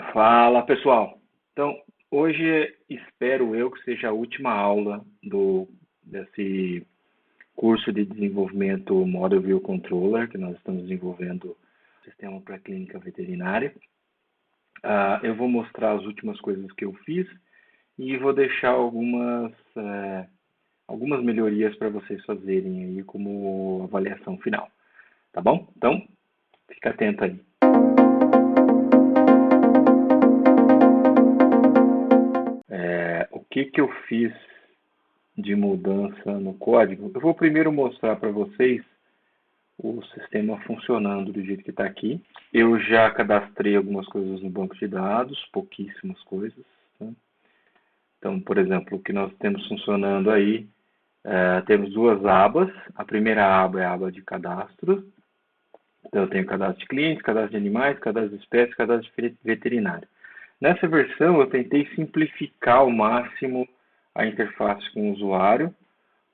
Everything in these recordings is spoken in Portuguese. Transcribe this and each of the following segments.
Fala pessoal, então hoje espero eu que seja a última aula desse curso de desenvolvimento Model View Controller que nós estamos desenvolvendo o sistema para clínica veterinária. Eu vou mostrar as últimas coisas que eu fiz e vou deixar algumas melhorias para vocês fazerem aí como avaliação final, tá bom? Então fica atento aí. O que eu fiz de mudança no código? Eu vou primeiro mostrar para vocês o sistema funcionando do jeito que está aqui. Eu já cadastrei algumas coisas no banco de dados, pouquíssimas coisas. Tá? Então, por exemplo, o que nós temos funcionando aí, temos duas abas. A primeira aba é a aba de cadastro. Então, eu tenho cadastro de clientes, cadastro de animais, cadastro de espécies, cadastro de veterinário. Nessa versão, eu tentei simplificar ao máximo a interface com o usuário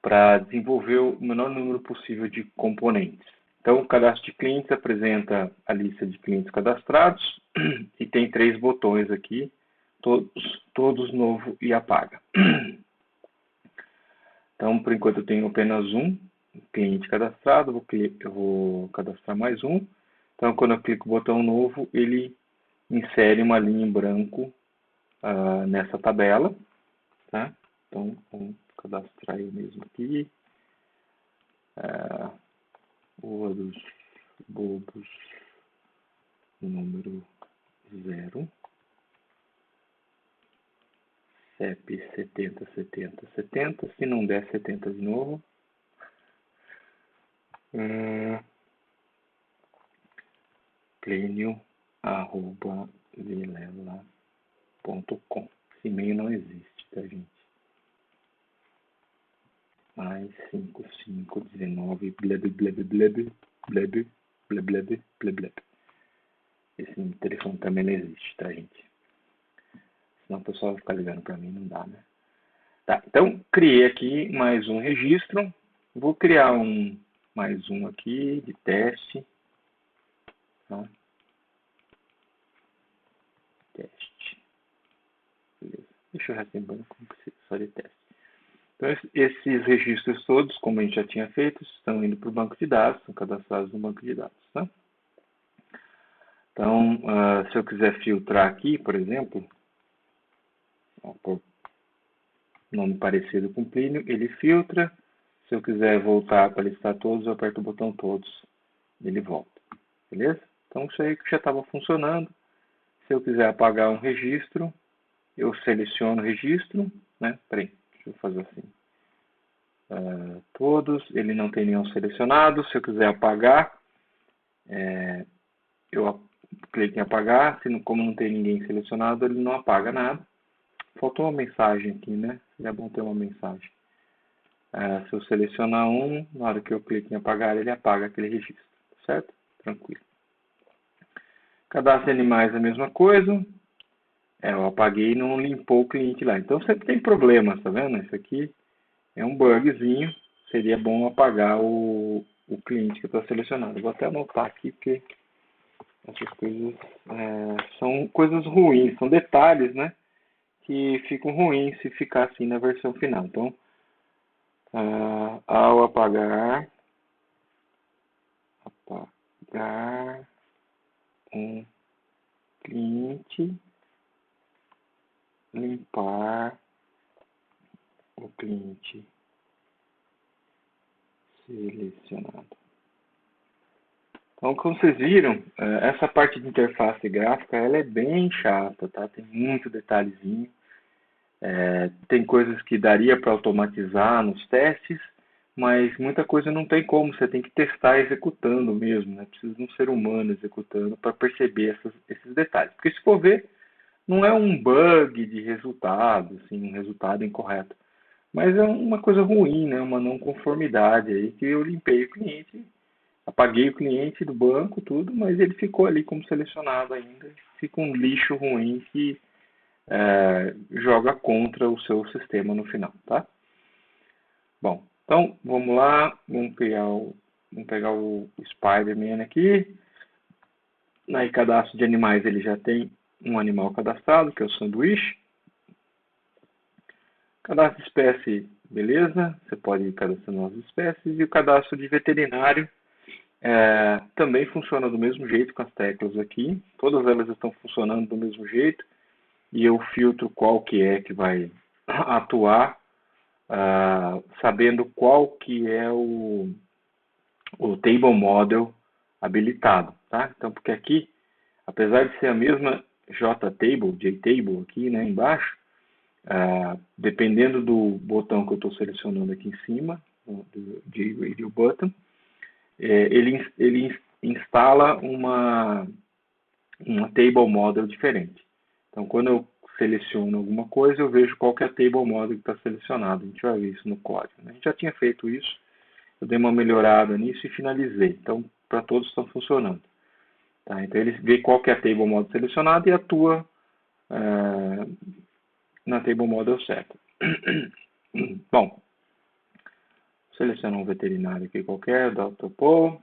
para desenvolver o menor número possível de componentes. Então, o cadastro de clientes apresenta a lista de clientes cadastrados e tem 3 botões aqui, todos novo e apaga. Então, por enquanto, eu tenho apenas um cliente cadastrado, eu vou cadastrar mais um. Então, quando eu clico no botão novo, ele insere uma linha em branco nessa tabela. Tá? Então, vamos cadastrar eu mesmo aqui. Rua dos Bobos, número 0. CEP 70, 70, 70. Se não der, 70 de novo. Clênio@vilela.com. Esse e-mail não existe, tá, gente? Mais 5519 bleb bleb bleb bleb bleb bleb bleb. Esse telefone também não existe, tá, gente? Senão o pessoal vai ficar ligando para mim, não dá, né? Tá, então criei aqui mais um registro. Vou criar mais um aqui de teste. Tá? Teste. Beleza. Deixa eu receber como que só de teste. Então, esses registros todos, como a gente já tinha feito, estão indo para o banco de dados, são cadastrados no banco de dados. Tá? Então, se eu quiser filtrar aqui, por exemplo, por nome parecido com Plínio, ele filtra. Se eu quiser voltar para listar todos, eu aperto o botão todos, ele volta. Beleza? Então, isso aí que já estava funcionando. Se eu quiser apagar um registro, eu seleciono o registro, né? Peraí, deixa eu fazer assim. Todos, ele não tem nenhum selecionado. Se eu quiser apagar, eu clico em apagar. Como não tem ninguém selecionado, ele não apaga nada. Faltou uma mensagem aqui, né? Seria bom ter uma mensagem. Se eu selecionar um, na hora que eu clico em apagar, ele apaga aquele registro, certo? Tranquilo. Cadastro de animais é a mesma coisa. Eu apaguei e não limpou o cliente lá. Então sempre tem problemas, tá vendo? Isso aqui é um bugzinho. Seria bom apagar o cliente que está selecionado. Vou até anotar aqui, porque essas coisas são coisas ruins, são detalhes, né? Que ficam ruins se ficar assim na versão final. Então, ao apagar um cliente, limpar o cliente selecionado. Então, como vocês viram, essa parte de interface gráfica ela é bem chata, tá? Tem muito detalhezinho. Tem coisas que daria para automatizar nos testes, mas muita coisa não tem como. Você tem que testar executando mesmo, né? Precisa de um ser humano executando para perceber esses detalhes. Porque se for ver, não é um bug de resultado, assim, um resultado incorreto. Mas é uma coisa ruim, né? Uma não conformidade aí que eu limpei o cliente, apaguei o cliente do banco, tudo, mas ele ficou ali como selecionado ainda. Fica um lixo ruim que joga contra o seu sistema no final, tá? Bom, então vamos lá, vamos pegar o Spider-Man aqui. Na cadastro de animais ele já tem um animal cadastrado, que é o sanduíche. Cadastro de espécie, beleza, você pode ir cadastrando novas espécies. E o cadastro de veterinário também funciona do mesmo jeito com as teclas aqui. Todas elas estão funcionando do mesmo jeito. E eu filtro qual que é que vai atuar, sabendo qual que é o table model habilitado, tá? Então, porque aqui, apesar de ser a mesma JTable, JTable aqui, né, embaixo, dependendo do botão que eu estou selecionando aqui em cima, do JRadio Button, ele instala uma table model diferente. Então, quando eu seleciono alguma coisa, eu vejo qual que é a table model que está selecionada. A gente vai ver isso no código, né? A gente já tinha feito isso, eu dei uma melhorada nisso e finalizei. Então, para todos estão funcionando. Tá? Então, ele vê qual que é a table model selecionada e atua na table model certa. Bom, seleciono um veterinário aqui qualquer, Dr. Paul.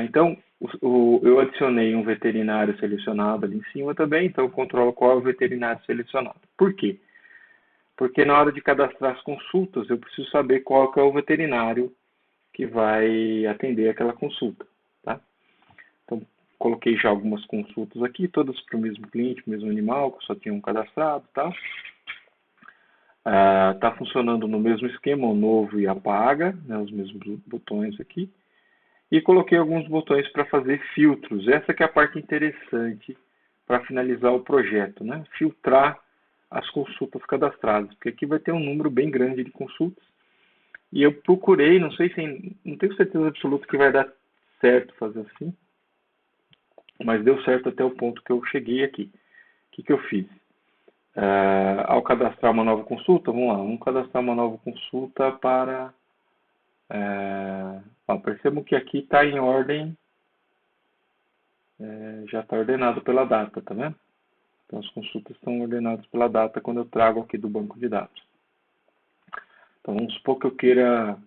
Então, eu adicionei um veterinário selecionado ali em cima também, então eu controlo qual é o veterinário selecionado. Por quê? Porque na hora de cadastrar as consultas, eu preciso saber qual que é o veterinário que vai atender aquela consulta. Tá? Então, coloquei já algumas consultas aqui, todas para o mesmo cliente, o mesmo animal, que só tinha um cadastrado. Tá? Tá funcionando no mesmo esquema, o novo e apaga, né, os mesmos botões aqui. E coloquei alguns botões para fazer filtros. Essa que é a parte interessante para finalizar o projeto, né? Filtrar as consultas cadastradas, porque aqui vai ter um número bem grande de consultas. E eu procurei, não tenho certeza absoluta que vai dar certo fazer assim, mas deu certo até o ponto que eu cheguei aqui. O que eu fiz? Ao cadastrar uma nova consulta, vamos cadastrar uma nova consulta para... percebam que aqui está em ordem, já está ordenado pela data, tá vendo? Então as consultas estão ordenadas pela data quando eu trago aqui do banco de dados. Então vamos supor que eu queira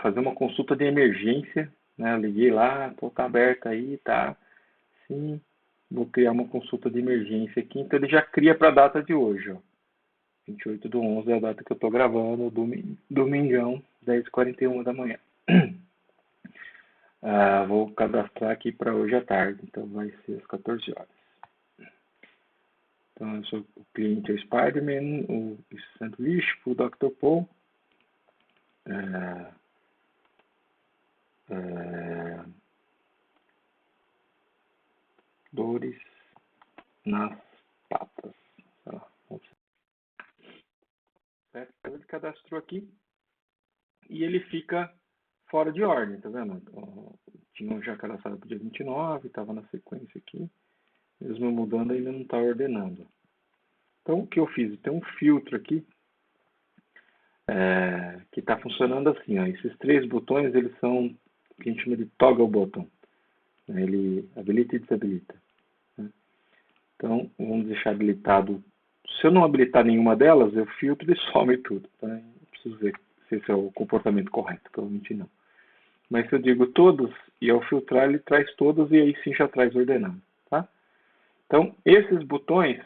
fazer uma consulta de emergência, né? Liguei lá, está aberta aí, tá? Sim, vou criar uma consulta de emergência aqui, então ele já cria para a data de hoje, ó. 28/11 é a data que eu estou gravando, domingão, 10h41 da manhã. Vou cadastrar aqui para hoje à tarde, então vai ser às 14 horas. Então, eu sou o cliente é o Spider-Man, o sanduíche, o Dr. Paul. Dores nas patas. Certo? Então, ele cadastrou aqui e ele fica fora de ordem, tá vendo? Tinha já cadastrado para o dia 29, estava na sequência aqui. Mesmo mudando, ainda não está ordenando. Então, o que eu fiz? Tem um filtro aqui que está funcionando assim. Ó. Esses 3 botões, eles são o que a gente chama de toggle button. Ele habilita e desabilita. Né? Então, vamos deixar habilitado. Se eu não habilitar nenhuma delas, eu filtro e some tudo. Tá? Preciso ver se esse é o comportamento correto. Provavelmente não. Mas se eu digo todos, e ao filtrar ele traz todos e aí sim já traz ordenado. Tá? Então, esses botões,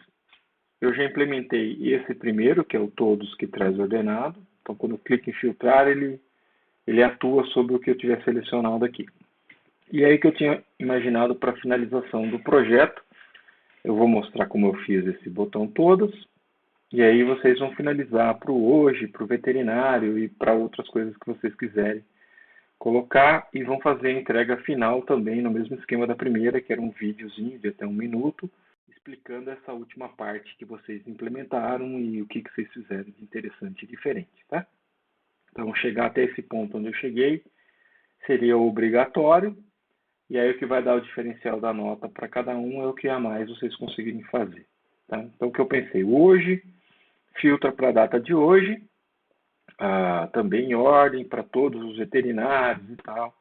eu já implementei esse primeiro, que é o todos, que traz ordenado. Então, quando eu clico em filtrar, ele atua sobre o que eu tiver selecionado aqui. E aí que eu tinha imaginado para a finalização do projeto. Eu vou mostrar como eu fiz esse botão todos. E aí vocês vão finalizar para o hoje, para o veterinário e para outras coisas que vocês quiserem colocar. E vão fazer a entrega final também no mesmo esquema da primeira, que era um videozinho de até 1 minuto, explicando essa última parte que vocês implementaram e o que vocês fizeram de interessante e diferente, tá? Então, chegar até esse ponto onde eu cheguei seria obrigatório, e aí o que vai dar o diferencial da nota para cada um é o que a mais vocês conseguirem fazer. Tá? Então, o que eu pensei, hoje, filtra para a data de hoje, também em ordem para todos os veterinários e tal.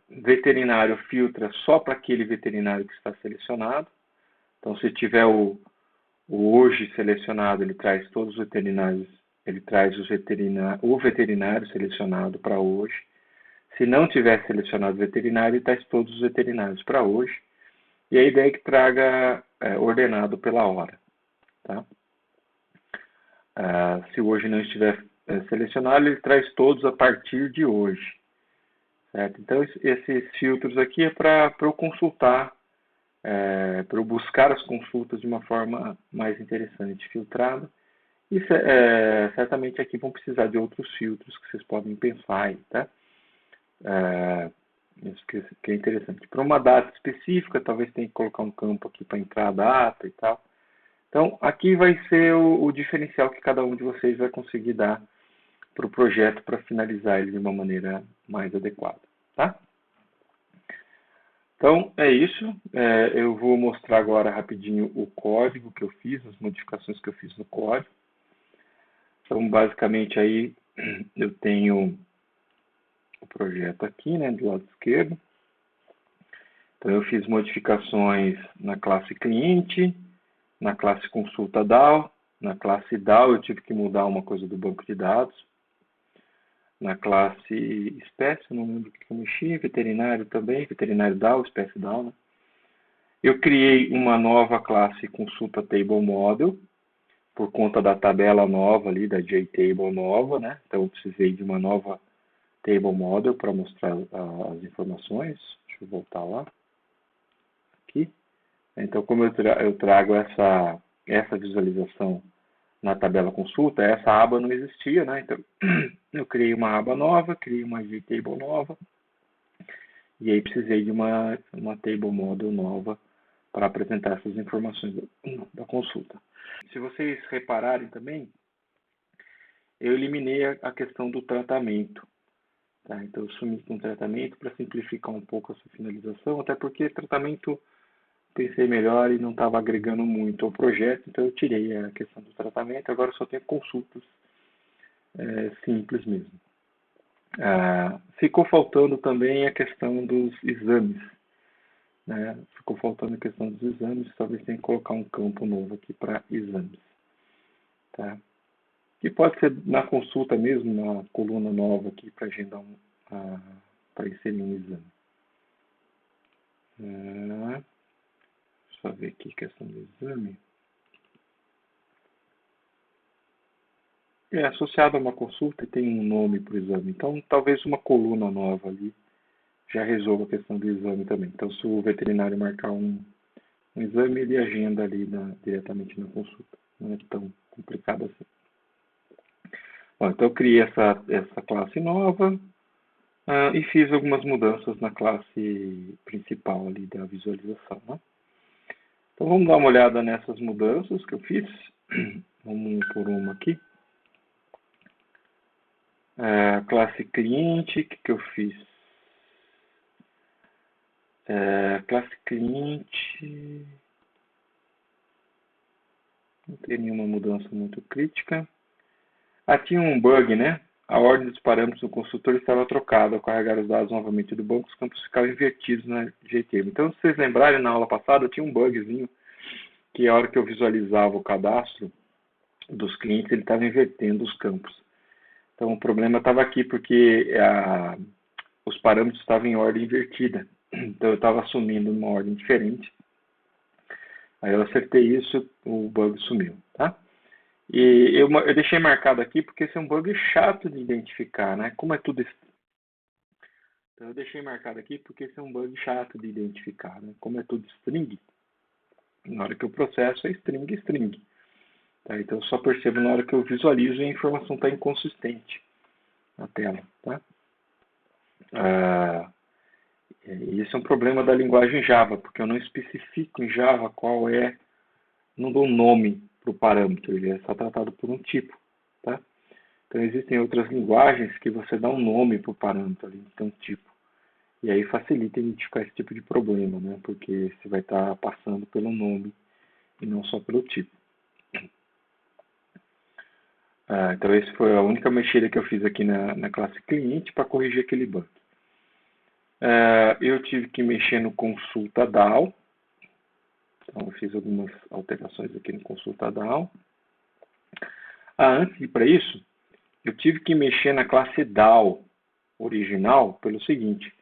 Veterinário filtra só para aquele veterinário que está selecionado. Então, se tiver o hoje selecionado, ele traz todos os veterinários, ele traz o veterinário selecionado para hoje. Se não tiver selecionado veterinário, ele traz todos os veterinários para hoje. E a ideia é que traga ordenado pela hora. Tá? Se hoje não estiver selecionado, ele traz todos a partir de hoje. Certo? Então, esses filtros aqui é para eu consultar, para eu buscar as consultas de uma forma mais interessante, filtrada. E certamente aqui vão precisar de outros filtros que vocês podem pensar aí, tá? Isso que é interessante. Para uma data específica, talvez tenha que colocar um campo aqui para entrar a data e tal. Então, aqui vai ser o diferencial que cada um de vocês vai conseguir dar para o projeto para finalizar ele de uma maneira mais adequada, tá? Então, é isso. Eu vou mostrar agora rapidinho o código que eu fiz, as modificações que eu fiz no código. Então, basicamente, aí eu tenho o projeto aqui, né, do lado esquerdo. Então, eu fiz modificações na classe cliente, na classe consulta DAO. Na classe DAO, eu tive que mudar uma coisa do banco de dados. Na classe espécie, eu não lembro o que eu mexi, veterinário também, veterinário DAO, espécie DAO, né? Eu criei uma nova classe consulta table model, por conta da tabela nova ali, da JTable nova, né? Então, eu precisei de uma nova table model para mostrar as informações. Deixa eu voltar lá. Aqui. Então, como eu trago essa visualização na tabela consulta, essa aba não existia, né? Então, eu criei uma aba nova, criei uma JTable nova, e aí precisei de uma table model nova para apresentar essas informações da consulta. Se vocês repararem também, eu eliminei a questão do tratamento. Tá? Então, eu sumi com o tratamento para simplificar um pouco essa finalização, até porque tratamento pensei melhor e não estava agregando muito ao projeto, então eu tirei a questão do tratamento, agora só tenho consultas simples mesmo. Ficou faltando também a questão dos exames. Né? Ficou faltando a questão dos exames, talvez tenha que colocar um campo novo aqui para exames. Tá? Que pode ser na consulta mesmo, na coluna nova aqui para agendar para inserir um exame. Deixa eu ver aqui a questão do exame. É associado a uma consulta e tem um nome para o exame. Então, talvez uma coluna nova ali já resolva a questão do exame também. Então, se o veterinário marcar um exame, ele agenda ali diretamente na consulta. Não é tão complicado assim. Bom, então, eu criei essa classe nova e fiz algumas mudanças na classe principal ali da visualização. Né? Então, vamos dar uma olhada nessas mudanças que eu fiz. Vamos por uma aqui. Classe cliente, o que eu fiz? Classe cliente, não tem nenhuma mudança muito crítica. Tinha um bug, né? A ordem dos parâmetros do consultor estava trocada. Ao carregar os dados novamente do banco, os campos ficavam invertidos na JTable. Então, se vocês lembrarem, na aula passada, tinha um bugzinho que a hora que eu visualizava o cadastro dos clientes, ele estava invertendo os campos. Então, o problema estava aqui, porque os parâmetros estavam em ordem invertida. Então, eu estava assumindo uma ordem diferente. Aí eu acertei isso, o bug sumiu, tá? E eu deixei marcado aqui porque esse é um bug chato de identificar, né? Como é tudo... Então, eu deixei marcado aqui porque esse é um bug chato de identificar, né? Como é tudo string, na hora que eu processo é string, string. Tá? Então, eu só percebo na hora que eu visualizo e a informação está inconsistente na tela, tá? Esse é um problema da linguagem Java, porque eu não especifico em Java qual é, não dou nome para o parâmetro, ele é só tratado por um tipo. Tá? Então, existem outras linguagens que você dá um nome para o parâmetro, ali, então um tipo. E aí facilita identificar esse tipo de problema, né? Porque você vai estar passando pelo nome e não só pelo tipo. Então, essa foi a única mexida que eu fiz aqui na classe cliente para corrigir aquele bug. Eu tive que mexer no consulta DAO. Então, eu fiz algumas alterações aqui no consulta DAO. Antes de ir para isso, eu tive que mexer na classe DAO original pelo seguinte.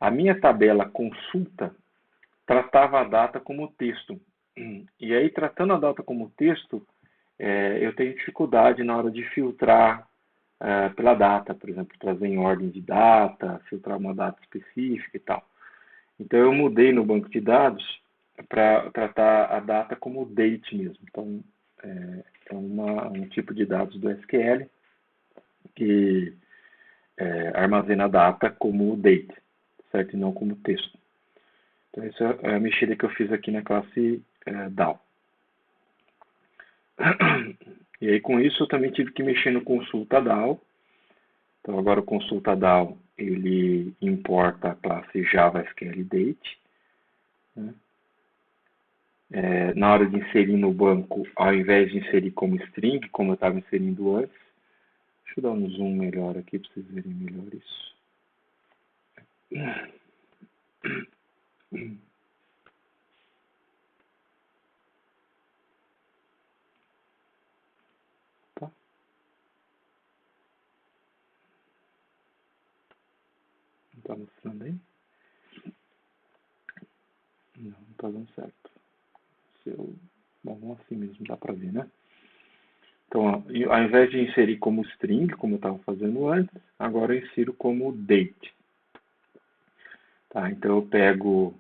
A minha tabela consulta, tratava a data como texto. E aí, tratando a data como texto, eu tenho dificuldade na hora de filtrar pela data, por exemplo, trazer em ordem de data, filtrar uma data específica e tal. Então, eu mudei no banco de dados para tratar a data como date mesmo. Então, é um tipo de dados do SQL que armazena a data como date, certo? E não como texto. Então, essa é a mexida que eu fiz aqui na classe DAO. E aí, com isso, eu também tive que mexer no consulta DAO. Então, agora o consulta DAO, ele importa a classe Java SQL Date. Né? Na hora de inserir no banco, ao invés de inserir como string, como eu estava inserindo antes, deixa eu dar um zoom melhor aqui para vocês verem melhor isso. Tá? Não está mostrando aí? Não está dando certo. Bom, assim mesmo, dá para ver, né? Então, ó, ao invés de inserir como string, como eu estava fazendo antes, agora eu insiro como date. Tá, então eu pego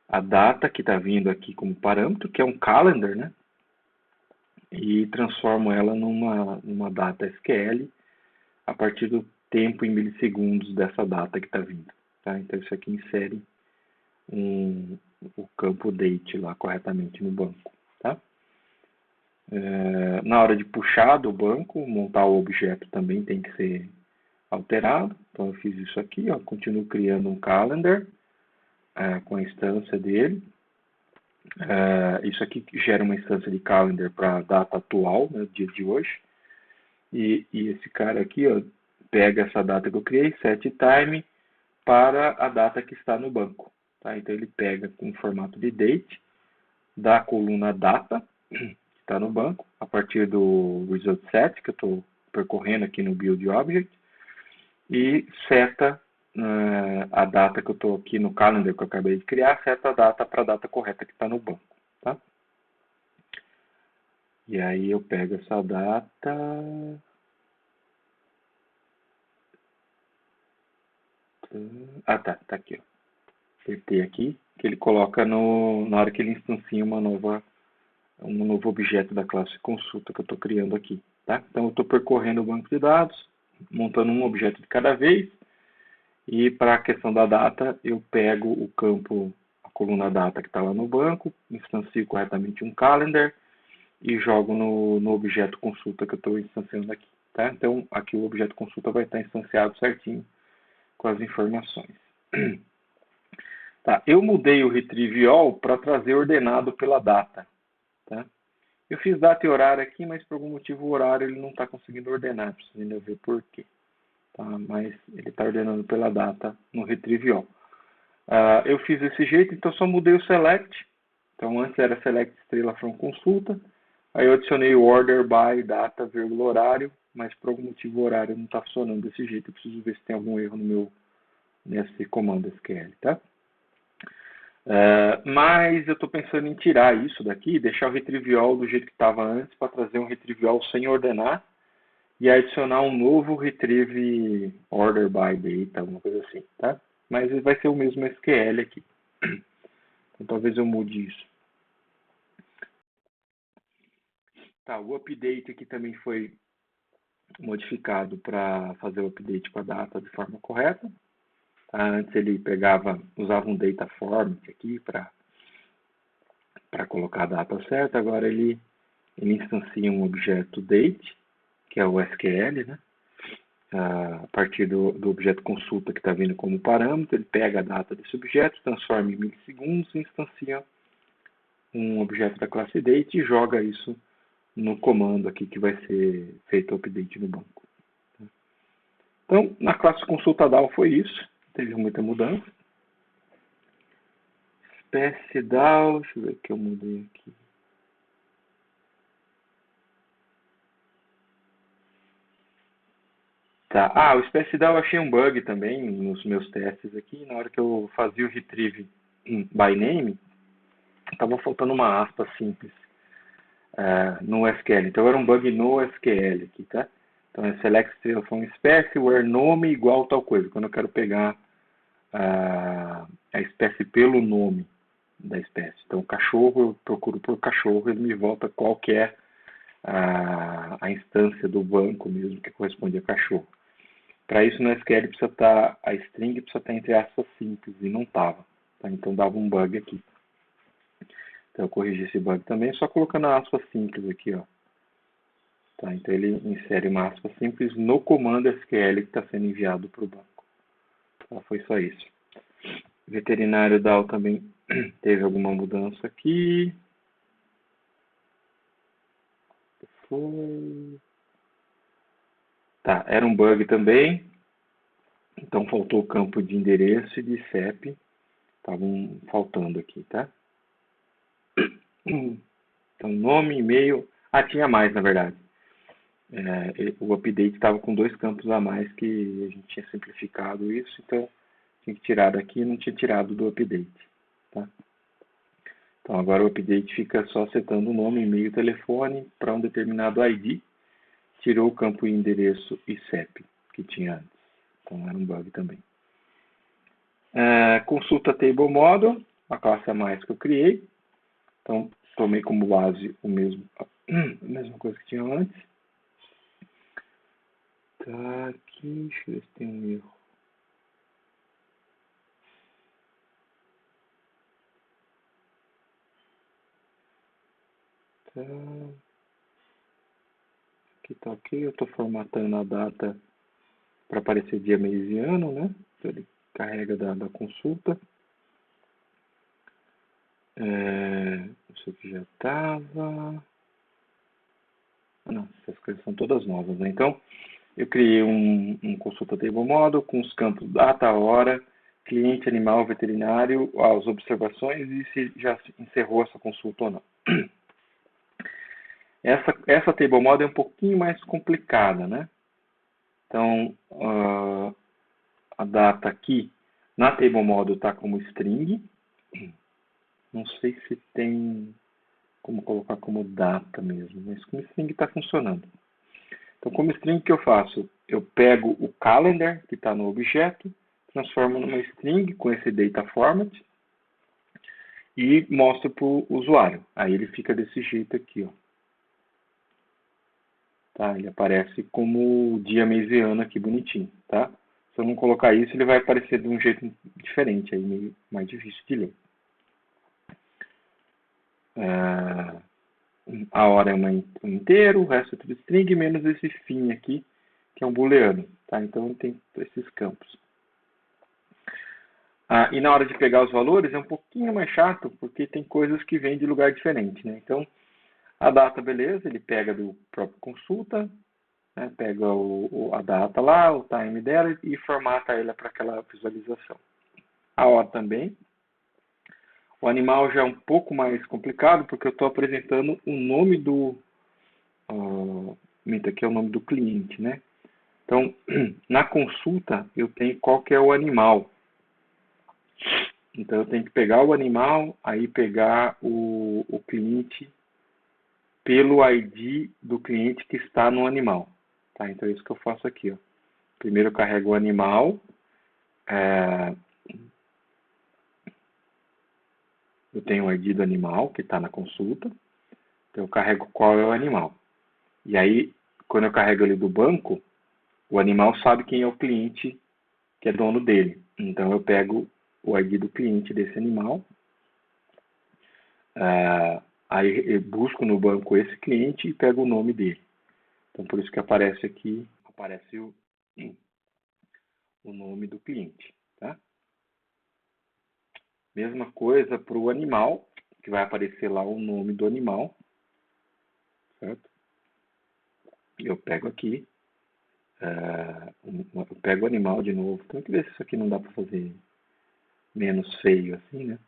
a data que está vindo aqui como parâmetro, que é um calendar, né? E transformo ela numa data SQL a partir do tempo em milissegundos dessa data que está vindo. Tá? Então isso aqui insere o campo date lá corretamente no banco. Tá? Na hora de puxar do banco, montar o objeto também tem que ser alterado. Então eu fiz isso aqui, ó, continuo criando um calendar com a instância dele. Isso aqui gera uma instância de calendar para a data atual, né, dia de hoje. E esse cara aqui, ó, pega essa data que eu criei, set time, para a data que está no banco. Tá? Então ele pega com o formato de date, da coluna data, que está no banco, a partir do result set, que eu estou percorrendo aqui no build object, e seta a data que eu estou aqui no calendar que eu acabei de criar, seta a data para a data correta que está no banco. Tá? E aí eu pego essa data. Tá aqui, ó. Apertei aqui, que ele coloca na hora que ele instancia um novo objeto da classe consulta que eu estou criando aqui. Tá? Então eu estou percorrendo o banco de dados, montando um objeto de cada vez, e para a questão da data, eu pego o campo, a coluna data que está lá no banco, instancio corretamente um calendar e jogo no objeto consulta que eu estou instanciando aqui. Tá? Então aqui o objeto consulta vai estar instanciado certinho com as informações. Tá, eu mudei o retrieve all para trazer ordenado pela data. Tá? Eu fiz data e horário aqui, mas por algum motivo o horário ele não está conseguindo ordenar. Preciso ainda ver por quê. Tá? Mas ele está ordenando pela data no retrieve all. Eu fiz desse jeito, então só mudei o select. Então antes era select estrela from consulta. Aí eu adicionei o order by data, vírgula, horário, mas por algum motivo o horário não está funcionando desse jeito. Eu preciso ver se tem algum erro nesse comando SQL, tá? Mas eu estou pensando em tirar isso daqui, deixar o retrieve all do jeito que estava antes, para trazer um retrieve all sem ordenar e adicionar um novo retrieve order by data, alguma coisa assim, tá? Mas vai ser o mesmo SQL aqui. Então talvez eu mude isso. Tá, o update aqui também foi modificado para fazer o update com a data de forma correta. Antes ele usava um data format aqui para colocar a data certa, agora ele instancia um objeto date, que é o SQL, né? A partir do objeto consulta que está vindo como parâmetro, ele pega a data desse objeto, transforma em milissegundos e instancia um objeto da classe date e joga isso no comando aqui que vai ser feito o update no banco. Então, na classe consulta DAO foi isso, teve muita mudança. Espécie DAO, deixa eu ver o que eu mudei aqui. Tá. Ah, o SPSDAO eu achei um bug também nos meus testes aqui. Na hora que eu fazia o retrieve by name, estava faltando uma aspa simples no SQL. Então era um bug no SQL aqui, tá? Então é select from espécie where nome igual tal coisa. Quando eu quero pegar a espécie pelo nome da espécie. Então cachorro, eu procuro por cachorro, ele me volta qual que é a instância do banco mesmo que corresponde a cachorro. Para isso no SQL precisa estar, a string precisa estar entre aspas simples e não estava. Tá? Então dava um bug aqui. Então eu corrigi esse bug também só colocando a aspa simples aqui, ó. Tá? Então ele insere uma aspa simples no comando SQL que está sendo enviado para o banco. Tá? Foi só isso. Veterinário DAO também teve alguma mudança aqui. Foi. Tá, era um bug também. Então faltou o campo de endereço e de CEP. Estavam faltando aqui, tá? Então nome, e-mail. Ah, tinha mais na verdade. O update estava com 2 campos a mais que a gente tinha simplificado isso, então tinha que tirar daqui e não tinha tirado do update. Tá? Então agora o update fica só setando o nome, e-mail e telefone para um determinado ID, tirou o campo endereço e CEP que tinha antes. Então era um bug também. Consulta Table Model, a classe a mais que eu criei. Então tomei como base a mesma coisa que tinha antes. Tá aqui, deixa eu ver se tem um erro. Tá. Aqui tá ok, eu estou formatando a data para aparecer dia, mês e ano, né? Então ele carrega da consulta. Isso aqui já estava. Não, essas coisas são todas novas, né? Então, eu criei um consulta table model com os campos data, hora, cliente, animal, veterinário, as observações e se já encerrou essa consulta ou não. Essa table model é um pouquinho mais complicada, né? Então, a data aqui na table model está como string. Não sei se tem como colocar como data mesmo, mas como string está funcionando. Então, como string, o que eu faço? Eu pego o calendar, que está no objeto, transformo numa string com esse data format e mostro para o usuário. Aí ele fica desse jeito aqui, ó. Tá? Ele aparece como dia, mês e ano aqui, bonitinho, tá? Se eu não colocar isso, ele vai aparecer de um jeito diferente, aí meio mais difícil de ler. A hora é um inteiro, o resto é tudo string, menos esse fim aqui, que é um booleano. Tá? Então tem esses campos. E na hora de pegar os valores é um pouquinho mais chato, porque tem coisas que vêm de lugar diferente. Né? Então, a data, beleza, ele pega do próprio consulta, né? Pega a data lá, o time dela e formata ela para aquela visualização. A hora também. O animal já é um pouco mais complicado, porque eu estou apresentando o nome do... aqui é o nome do cliente, né? Então, na consulta, eu tenho qual que é o animal. Então, eu tenho que pegar o animal, aí pegar o cliente pelo ID do cliente que está no animal. Tá? Então, é isso que eu faço aqui. Ó. Primeiro, eu carrego o animal. Eu tenho o ID do animal, que está na consulta. Então, eu carrego qual é o animal. E aí, quando eu carrego ele do banco, o animal sabe quem é o cliente que é dono dele. Então, eu pego o ID do cliente desse animal. Aí eu busco no banco esse cliente e pego o nome dele. Então, por isso que aparece aqui, aparece o nome do cliente. Tá? Mesma coisa para o animal, que vai aparecer lá o nome do animal. Certo? Eu pego aqui, eu pego o animal de novo. Tem que ver se isso aqui não dá para fazer menos feio assim, né?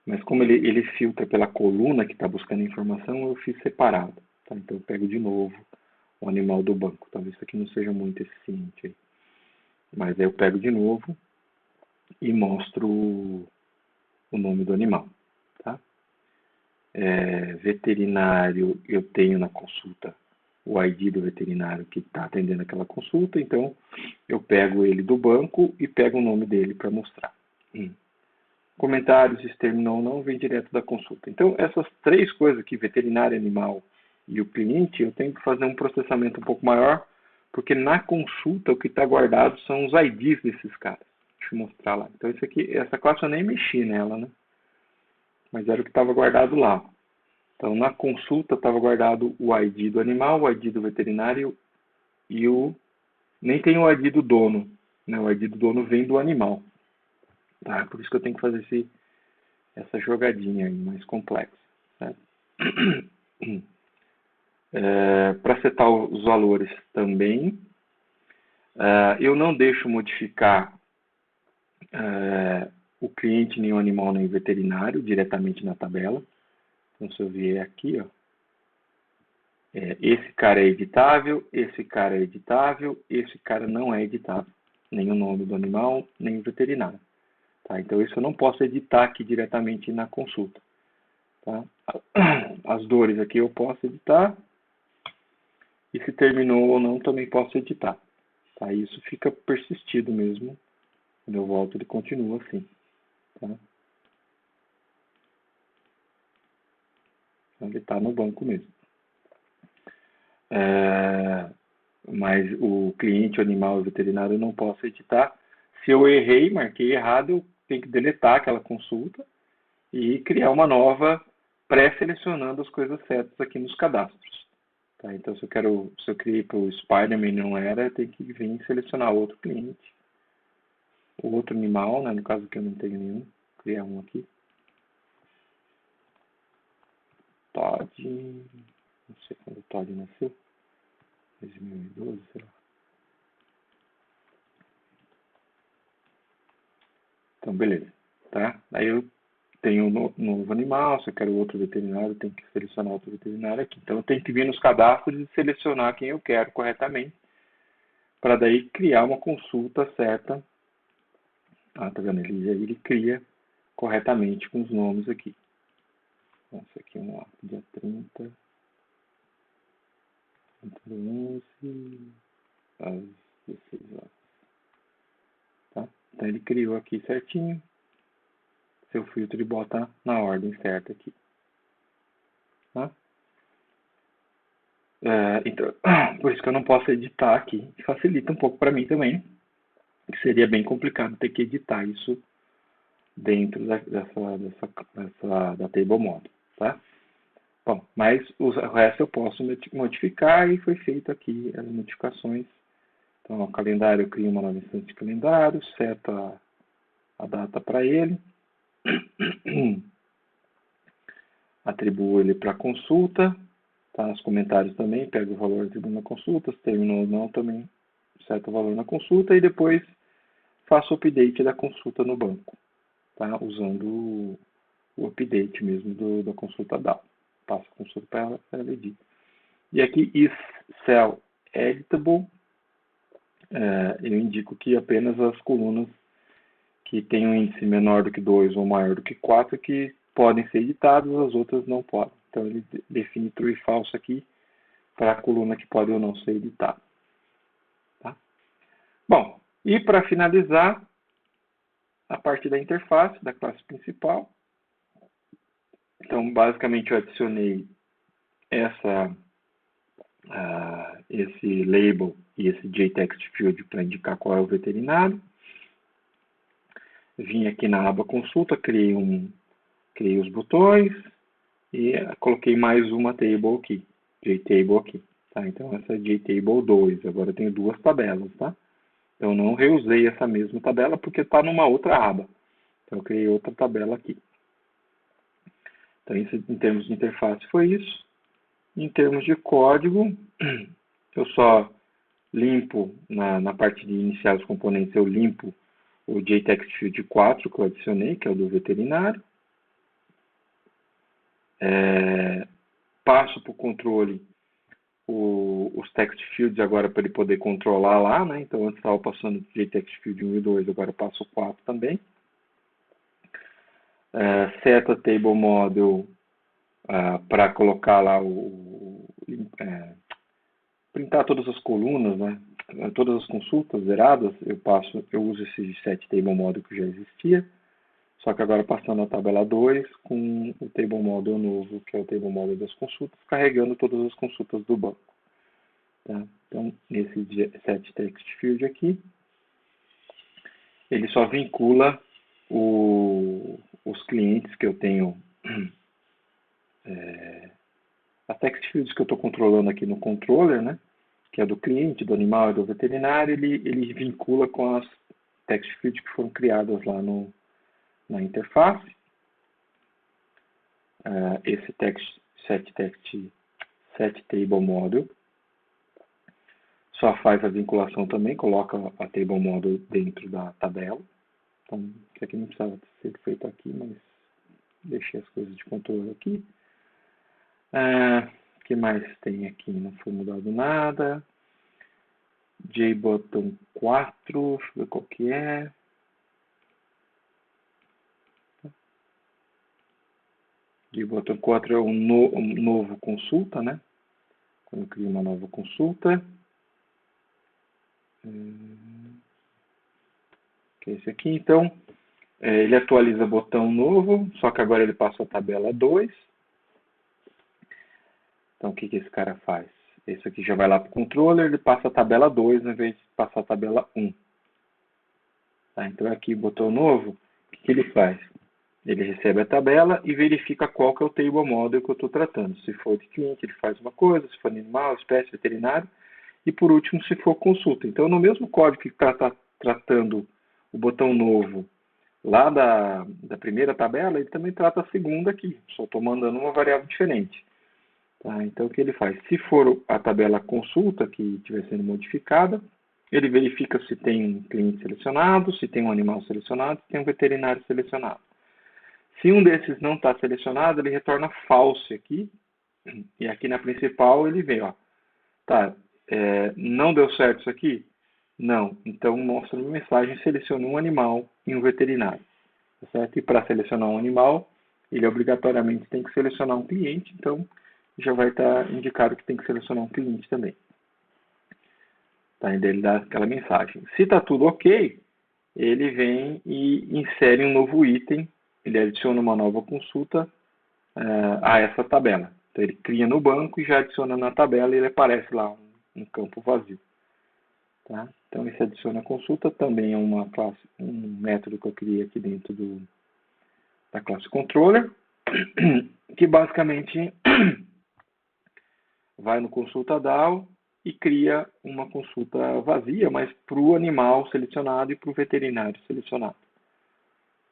Mas como ele filtra pela coluna que está buscando informação, eu fiz separado. Tá? Então eu pego de novo o animal do banco. Talvez isso aqui não seja muito eficiente aí. Mas aí eu pego de novo e mostro o nome do animal. Tá? Veterinário, eu tenho na consulta o ID do veterinário que está atendendo aquela consulta, então eu pego ele do banco e pego o nome dele para mostrar. Comentários, se terminou ou não, vem direto da consulta. Então, essas três coisas aqui, veterinário, animal e o cliente, eu tenho que fazer um processamento um pouco maior, porque na consulta o que está guardado são os IDs desses caras. Deixa eu mostrar lá. Então, isso aqui, essa classe eu nem mexi nela, né? Mas era o que estava guardado lá. Então, na consulta estava guardado o ID do animal, o ID do veterinário e nem tem o ID do dono, né? O ID do dono vem do animal. Tá? Por isso que eu tenho que fazer essa jogadinha aí mais complexa. Certo? Para setar os valores também, eu não deixo modificar o cliente, nem o animal, nem o veterinário diretamente na tabela. Então, se eu vier aqui, ó, esse cara é editável, esse cara é editável, esse cara não é editável. Nem o nome do animal, nem o veterinário. Tá? Então, isso eu não posso editar aqui diretamente na consulta. Tá? As dores aqui eu posso editar. E se terminou ou não, também posso editar. Tá? Isso fica persistido mesmo. Quando eu volto, ele continua assim. Tá? Então, ele está no banco mesmo. Mas o cliente, o animal e o veterinário eu não posso editar. Se eu errei, marquei errado, eu tenho que deletar aquela consulta e criar uma nova pré-selecionando as coisas certas aqui nos cadastros. Tá? Então, se eu criei para o Spider-Man e não era, eu tenho que vir selecionar outro cliente, outro animal, né? No caso que eu não tenho nenhum, criar um aqui. Todd, não sei quando o Todd nasceu, 2012, sei lá. Então, beleza, tá? Aí eu tenho um novo animal, se eu quero outro veterinário, eu tenho que selecionar outro veterinário aqui. Então, eu tenho que vir nos cadastros e selecionar quem eu quero corretamente, para daí criar uma consulta certa. Ah, tá vendo? Ele cria corretamente com os nomes aqui. Então, isso aqui, vamos lá, dia 30 do 11, às 16 horas. Tá? Então, ele criou aqui certinho. Seu filtro e bota na ordem certa aqui. Tá? Então, por isso que eu não posso editar aqui. Facilita um pouco para mim também. Que seria bem complicado ter que editar isso dentro da table model. Tá? Bom, mas o resto eu posso modificar e foi feito aqui as modificações. Então, o calendário, eu crio uma nova instância de calendário, seto a data para ele, atribuo ele para consulta, tá? Os comentários também, pego o valor atribuo na consulta, se terminou ou não, também seto o valor na consulta e depois faço o update da consulta no banco, tá? Usando o update mesmo da consulta DAO. Passo a consulta para ela edita. E aqui, is cell editable, eu indico que apenas as colunas que têm um índice menor do que 2 ou maior do que 4 que podem ser editadas, as outras não podem. Então, ele define true e false aqui para a coluna que pode ou não ser editada. Tá? Bom, e para finalizar, a parte da interface, da classe principal. Então, basicamente, eu adicionei esse label e esse JText field para indicar qual é o veterinário. Vim aqui na aba consulta, criei os botões e coloquei mais uma table aqui, JTable aqui. Tá? Então, essa é JTable 2. Agora eu tenho duas tabelas, tá? Eu não reusei essa mesma tabela porque está numa outra aba. Então, eu criei outra tabela aqui. Então, isso, em termos de interface, foi isso. Em termos de código, eu só limpo, na parte de iniciar os componentes, eu limpo o JText Field 4 que eu adicionei, que é o do veterinário. Passo para o controle os text fields agora para ele poder controlar lá, né? Então antes estava passando de text field 1 e 2, agora passo o 4 também. Seta table model para colocar lá printar todas as colunas, né? Todas as consultas zeradas, eu uso esse set table model que já existia, só que agora passando a tabela 2 com o table model novo, que é o table model das consultas, carregando todas as consultas do banco. Tá? Então, nesse set text field aqui, ele só vincula os clientes que eu tenho, as text fields que eu estou controlando aqui no controller, né? Que é do cliente, do animal e do veterinário, ele vincula com as text fields que foram criadas lá na interface. Esse set table model só faz a vinculação também, coloca a table model dentro da tabela. Então, isso aqui não precisava ser feito aqui, mas deixei as coisas de controle aqui. O que mais tem aqui? Não foi mudado nada. JButton 4, deixa eu ver qual que é. JButton 4 é um novo consulta, né? Quando eu crio uma nova consulta. Que é esse aqui. Então, ele atualiza botão novo, só que agora ele passa a tabela 2. Então, o que esse cara faz? Esse aqui já vai lá para o controller, ele passa a tabela 2 ao invés de passar a tabela 1. Tá? Então, aqui, botão novo, o que ele faz? Ele recebe a tabela e verifica qual que é o table model que eu estou tratando. Se for de cliente, ele faz uma coisa, se for animal, espécie, veterinário. E, por último, se for consulta. Então, no mesmo código que está tratando o botão novo lá da primeira tabela, ele também trata a segunda aqui. Só estou mandando uma variável diferente. Tá? Então, o que ele faz? Se for a tabela consulta que estiver sendo modificada, ele verifica se tem um cliente selecionado, se tem um animal selecionado, se tem um veterinário selecionado. Se um desses não está selecionado, ele retorna false aqui. E aqui na principal ele vem, ó. Tá, não deu certo isso aqui? Não. Então mostra uma mensagem, selecione um animal e um veterinário. Tá certo? E para selecionar um animal, ele obrigatoriamente tem que selecionar um cliente, então já vai estar indicado que tem que selecionar um cliente também. Tá? E ele dá aquela mensagem. Se está tudo ok, ele vem e insere um novo item, ele adiciona uma nova consulta a essa tabela. Então ele cria no banco e já adiciona na tabela e ele aparece lá um campo vazio. Tá? Então esse adiciona consulta também é uma classe, um método que eu criei aqui dentro da classe controller, que basicamente vai no consulta DAO e cria uma consulta vazia, mas para o animal selecionado e para o veterinário selecionado.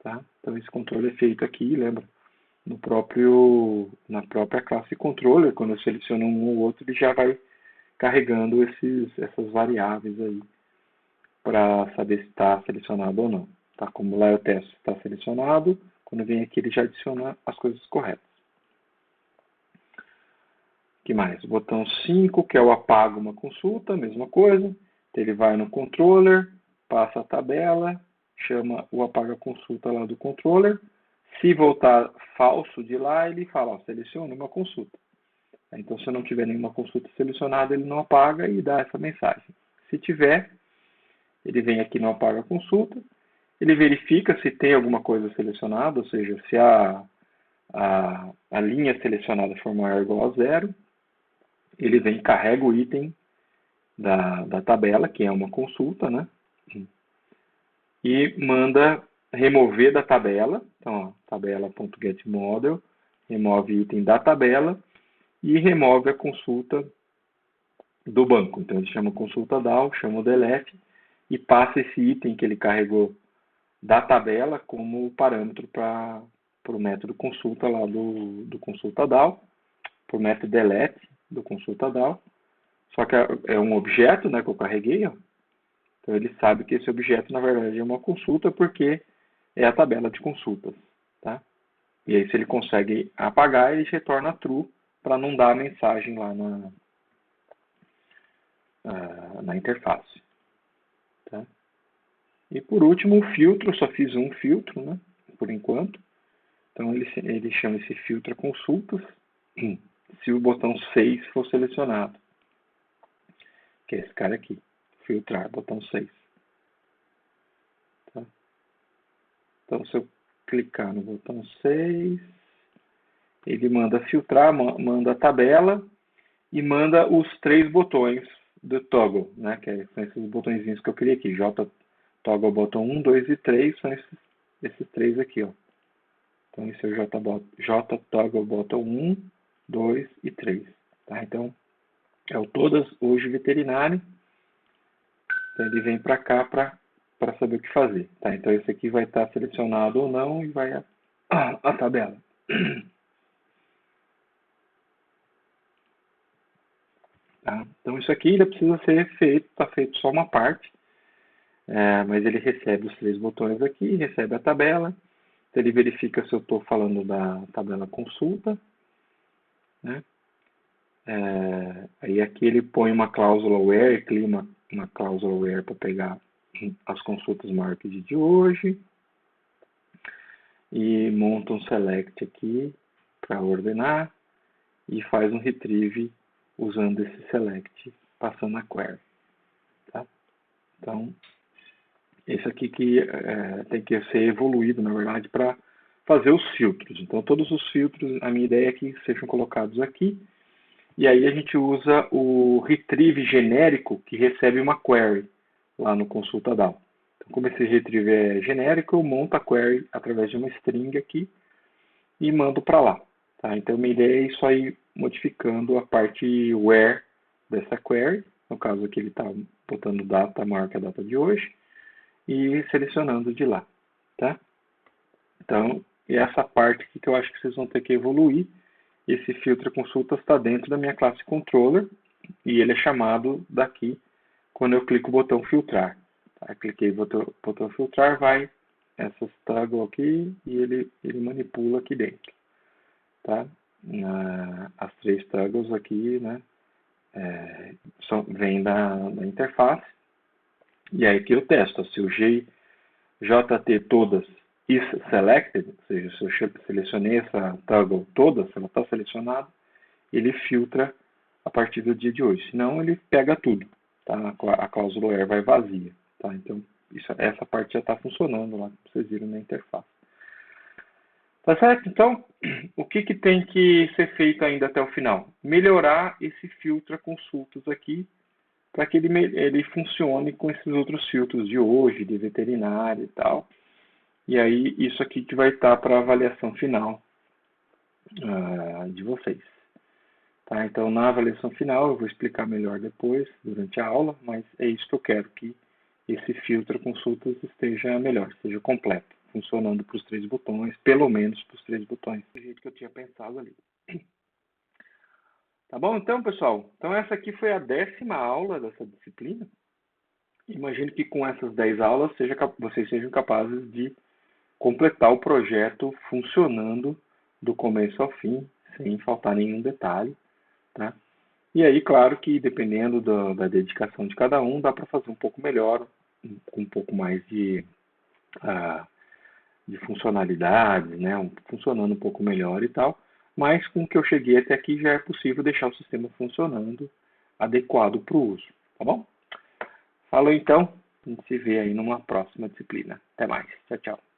Tá? Então esse controle é feito aqui, lembra? Na própria classe controller, quando eu seleciono um ou outro, ele já vai carregando essas variáveis aí para saber se está selecionado ou não. Tá? Como lá eu testo se está selecionado, quando vem aqui ele já adiciona as coisas corretas. O que mais? O botão 5, que é o apaga uma consulta, mesma coisa. Então, ele vai no controller, passa a tabela, chama o apaga consulta lá do controller. Se voltar falso de lá, ele fala, ó, selecione uma consulta. Então, se não tiver nenhuma consulta selecionada, ele não apaga e dá essa mensagem. Se tiver, ele vem aqui no apaga consulta, ele verifica se tem alguma coisa selecionada, ou seja, se a linha selecionada for maior ou igual a 0, ele vem e carrega o item da tabela, que é uma consulta, né? E manda remover da tabela, então, tabela.getModel, remove item da tabela e remove a consulta do banco. Então, ele chama consulta DAO, chama o delete e passa esse item que ele carregou da tabela como parâmetro para o método consulta lá do consulta DAO, para o método delete do consulta DAO. Só que é um objeto, né, que eu carreguei, ó. Então ele sabe que esse objeto, na verdade, é uma consulta porque é a tabela de consultas. Tá? E aí, se ele consegue apagar, ele retorna true para não dar a mensagem lá na interface. Tá? E por último, o filtro, eu só fiz um filtro, né, por enquanto. Então ele chama esse filtro consultas, se o botão 6 for selecionado, que é esse cara aqui, filtrar, botão 6. Tá? Então se eu clicar no botão 6, ele manda filtrar, manda a tabela e manda os 3 botões do toggle, né, que são esses botõezinhos que eu criei aqui, Toggle botão 1, 2 e 3, são esses 3 aqui, ó. Então esse é o J Toggle botão 1, 2 e 3. Tá? Então é o todas hoje veterinário. Então ele vem para cá para saber o que fazer. Tá? Então esse aqui vai estar selecionado ou não e vai a tabela. Tá? Então isso aqui ainda precisa ser feito, está feito só uma parte, mas ele recebe os 3 botões aqui, recebe a tabela, então ele verifica se eu estou falando da tabela consulta, né? Aí aqui ele põe uma cláusula where, cria uma cláusula where para pegar as consultas market de hoje, e monta um select aqui para ordenar, e faz um retrieve usando esse select, passando a query. Tá? Então, esse aqui que tem que ser evoluído, na verdade, para fazer os filtros. Então, todos os filtros, a minha ideia é que sejam colocados aqui, e aí a gente usa o retrieve genérico que recebe uma query lá no consulta DAO. Então, como esse retrieve é genérico, eu monto a query através de uma string aqui e mando para lá. Tá? Então, minha ideia é isso aí modificando a parte where dessa query. No caso aqui ele está botando data maior que a data de hoje e selecionando de lá. Tá? Então, e essa parte aqui que eu acho que vocês vão ter que evoluir. Esse filtro consultas está dentro da minha classe controller e ele é chamado daqui quando eu clico o botão filtrar. Tá? Cliquei no botão filtrar, vai essas toggle aqui e ele manipula aqui dentro. Tá? As 3 toggles aqui, né, vêm da interface. E aí que eu testo se o JT todas is selected, ou seja, se eu selecionei essa toggle toda, se ela está selecionada, ele filtra a partir do dia de hoje. Senão ele pega tudo. Tá? A cláusula where vai vazia. Tá? Então essa parte já está funcionando lá, que vocês viram na interface. Tá certo? Então, o que tem que ser feito ainda até o final? Melhorar esse filtro consultas aqui para que ele funcione com esses outros filtros de hoje, de veterinário e tal. E aí, isso aqui que vai estar para avaliação final de vocês. Tá? Então, na avaliação final, eu vou explicar melhor depois, durante a aula, mas é isso que eu quero, que esse filtro consultas esteja melhor, esteja completo, funcionando para os 3 botões, pelo menos para os 3 botões, do jeito que eu tinha pensado ali. Tá bom, então, pessoal? Então, essa aqui foi a 10ª aula dessa disciplina. Imagino que com essas 10 aulas vocês sejam capazes de completar o projeto funcionando do começo ao fim, sem faltar nenhum detalhe. Tá? E aí, claro que dependendo da dedicação de cada um, dá para fazer um pouco melhor, com um pouco mais de funcionalidades, né? Funcionando um pouco melhor e tal. Mas com o que eu cheguei até aqui já é possível deixar o sistema funcionando adequado para o uso. Tá bom? Falou então, a gente se vê aí numa próxima disciplina. Até mais. Tchau, tchau.